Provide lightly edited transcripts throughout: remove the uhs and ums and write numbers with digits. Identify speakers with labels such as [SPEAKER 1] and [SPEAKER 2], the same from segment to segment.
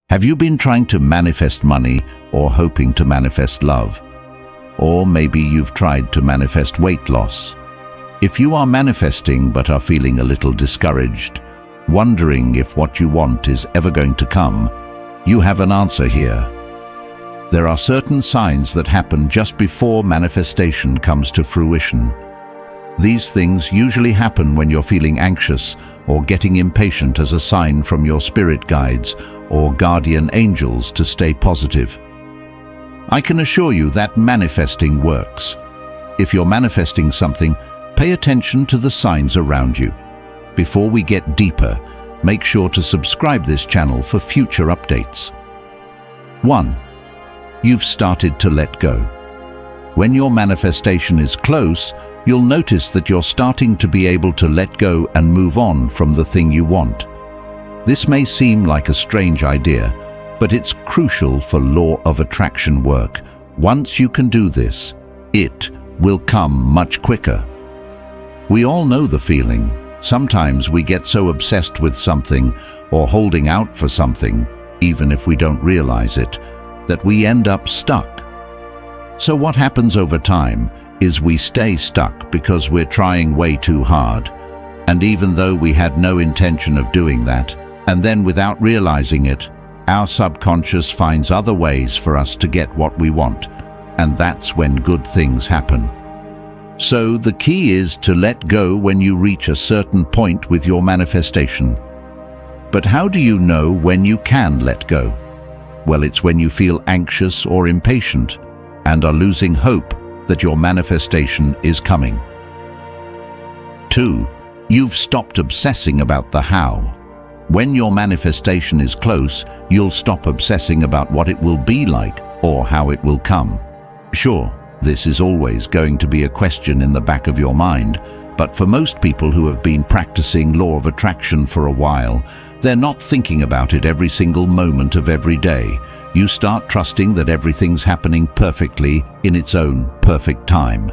[SPEAKER 1] Have you been trying to manifest money or hoping to manifest love? Or maybe you've tried to manifest weight loss. If you are manifesting but are feeling a little discouraged, wondering if what you want is ever going to come, you have an answer here. There are certain signs that happen just before manifestation comes to fruition. These things usually happen when you're feeling anxious or getting impatient as a sign from your spirit guides or guardian angels to stay positive. I can assure you that manifesting works. If you're manifesting something, pay attention to the signs around you. Before we get deeper, make sure to subscribe this channel for future updates. 1. You've started to let go. When your manifestation is close, you'll notice that you're starting to be able to let go and move on from the thing you want. This may seem like a strange idea, but it's crucial for law of attraction work. Once you can do this, it will come much quicker. We all know the feeling. Sometimes we get so obsessed with something or holding out for something, even if we don't realize it, that we end up stuck. So what happens over time is we stay stuck because we're trying way too hard. And even though we had no intention of doing that, and then without realizing it, our subconscious finds other ways for us to get what we want, and that's when good things happen. So the key is to let go when you reach a certain point with your manifestation. But how do you know when you can let go? Well, it's when you feel anxious or impatient and are losing hope that your manifestation is coming. 2. You've stopped obsessing about the how. When your manifestation is close, you'll stop obsessing about what it will be like or how it will come. Sure, this is always going to be a question in the back of your mind, but for most people who have been practicing law of attraction for a while, they're not thinking about it every single moment of every day. You start trusting that everything's happening perfectly in its own perfect time.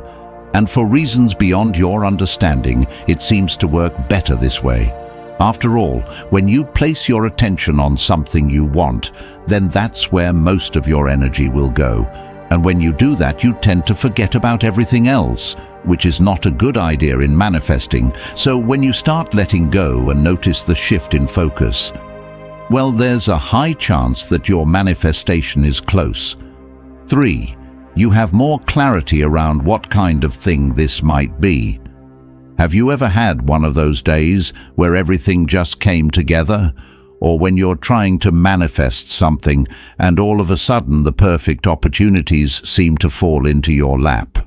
[SPEAKER 1] And for reasons beyond your understanding, it seems to work better this way. After all, when you place your attention on something you want, then that's where most of your energy will go. And when you do that, you tend to forget about everything else, which is not a good idea in manifesting. So when you start letting go and notice the shift in focus, well, there's a high chance that your manifestation is close. 3. You have more clarity around what kind of thing this might be. Have you ever had one of those days where everything just came together? Or when you're trying to manifest something and all of a sudden the perfect opportunities seem to fall into your lap?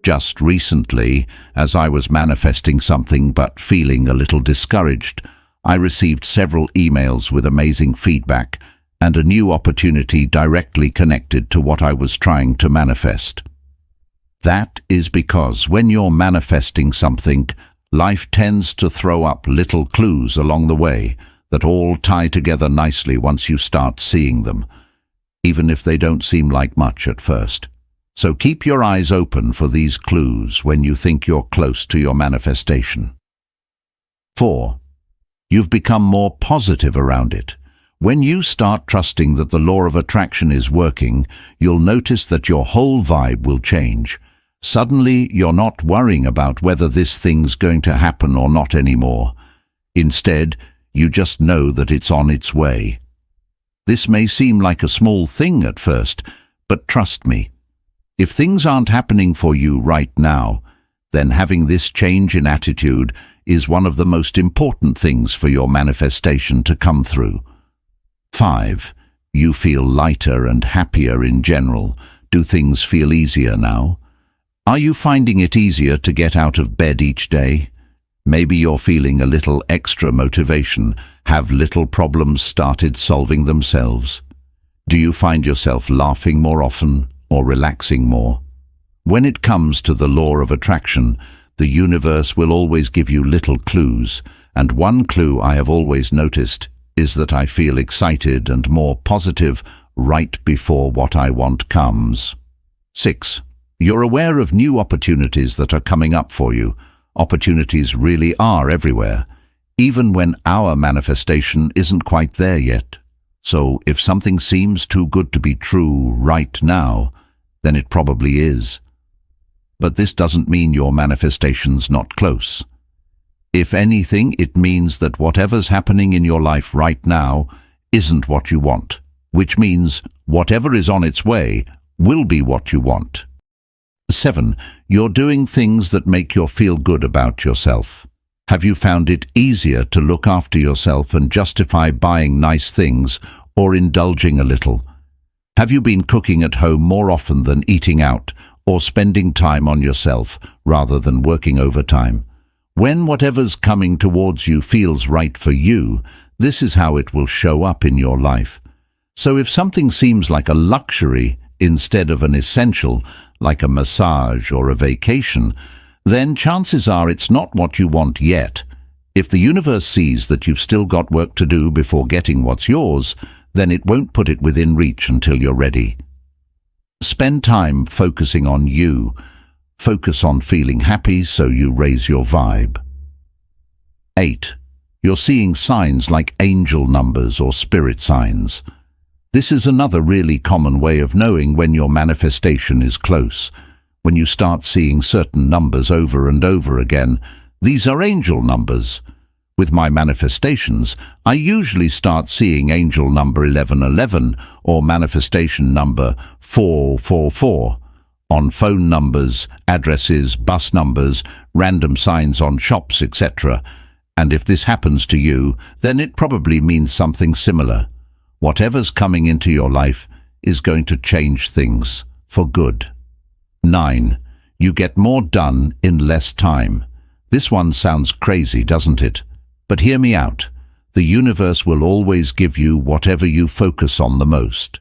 [SPEAKER 1] Just recently, as I was manifesting something but feeling a little discouraged, I received several emails with amazing feedback and a new opportunity directly connected to what I was trying to manifest. That is because when you're manifesting something, life tends to throw up little clues along the way that all tie together nicely once you start seeing them, even if they don't seem like much at first. So keep your eyes open for these clues when you think you're close to your manifestation. 4. You've become more positive around it. When you start trusting that the law of attraction is working, you'll notice that your whole vibe will change. Suddenly, you're not worrying about whether this thing's going to happen or not anymore. Instead, you just know that it's on its way. This may seem like a small thing at first, but trust me, if things aren't happening for you right now, then having this change in attitude is one of the most important things for your manifestation to come through. 5. You feel lighter and happier in general. Do things feel easier now? Are you finding it easier to get out of bed each day? Maybe you're feeling a little extra motivation. Have little problems started solving themselves? Do you find yourself laughing more often or relaxing more? When it comes to the law of attraction, the universe will always give you little clues, and one clue I have always noticed is that I feel excited and more positive right before what I want comes. 6. You're aware of new opportunities that are coming up for you. Opportunities really are everywhere, even when our manifestation isn't quite there yet. So if something seems too good to be true right now, then it probably is. But this doesn't mean your manifestation's not close. If anything, it means that whatever's happening in your life right now isn't what you want, which means whatever is on its way will be what you want. 7. You're doing things that make you feel good about yourself. Have you found it easier to look after yourself and justify buying nice things or indulging a little? Have you been cooking at home more often than eating out or spending time on yourself rather than working overtime? When whatever's coming towards you feels right for you, this is how it will show up in your life. So if something seems like a luxury instead of an essential, like a massage or a vacation, then chances are it's not what you want yet. If the universe sees that you've still got work to do before getting what's yours, then it won't put it within reach until you're ready. Spend time focusing on you. Focus on feeling happy so you raise your vibe. 8. You're seeing signs like angel numbers or spirit signs. This is another really common way of knowing when your manifestation is close. When you start seeing certain numbers over and over again, these are angel numbers. With my manifestations, I usually start seeing angel number 1111 or manifestation number 444 on phone numbers, addresses, bus numbers, random signs on shops, etc. And if this happens to you, then it probably means something similar. Whatever's coming into your life is going to change things for good. 9. You get more done in less time. This one sounds crazy, doesn't it? But hear me out. The universe will always give you whatever you focus on the most.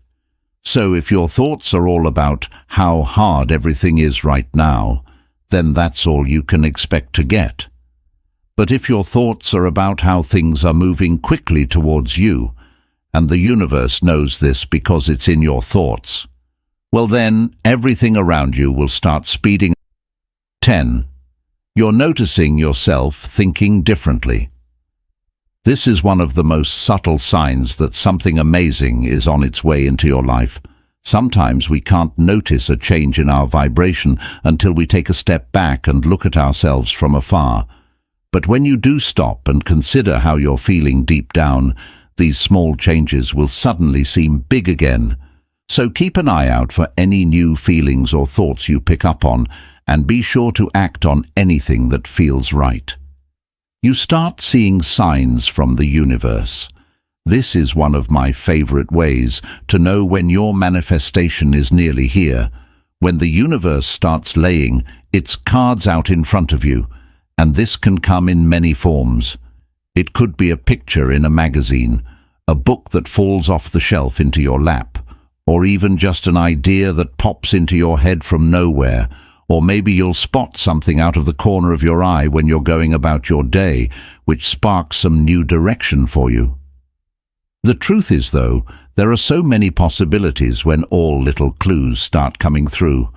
[SPEAKER 1] So if your thoughts are all about how hard everything is right now, then that's all you can expect to get. But if your thoughts are about how things are moving quickly towards you, and the universe knows this because it's in your thoughts, well then, everything around you will start speeding. 10. You're noticing yourself thinking differently. This is one of the most subtle signs that something amazing is on its way into your life. Sometimes we can't notice a change in our vibration until we take a step back and look at ourselves from afar. But when you do stop and consider how you're feeling deep down, these small changes will suddenly seem big again. So keep an eye out for any new feelings or thoughts you pick up on, and be sure to act on anything that feels right. You start seeing signs from the universe. This is one of my favorite ways to know when your manifestation is nearly here, when the universe starts laying its cards out in front of you, and this can come in many forms. It could be a picture in a magazine, a book that falls off the shelf into your lap, or even just an idea that pops into your head from nowhere. Or maybe you'll spot something out of the corner of your eye when you're going about your day, which sparks some new direction for you. The truth is, though, there are so many possibilities when all little clues start coming through.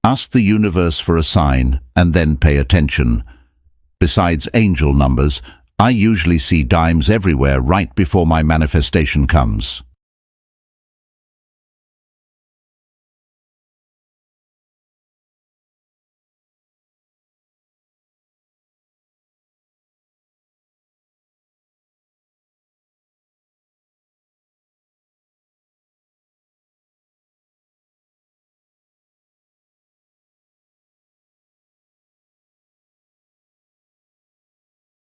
[SPEAKER 1] Ask the universe for a sign, and then pay attention. Besides angel numbers, I usually see dimes everywhere right before my manifestation comes.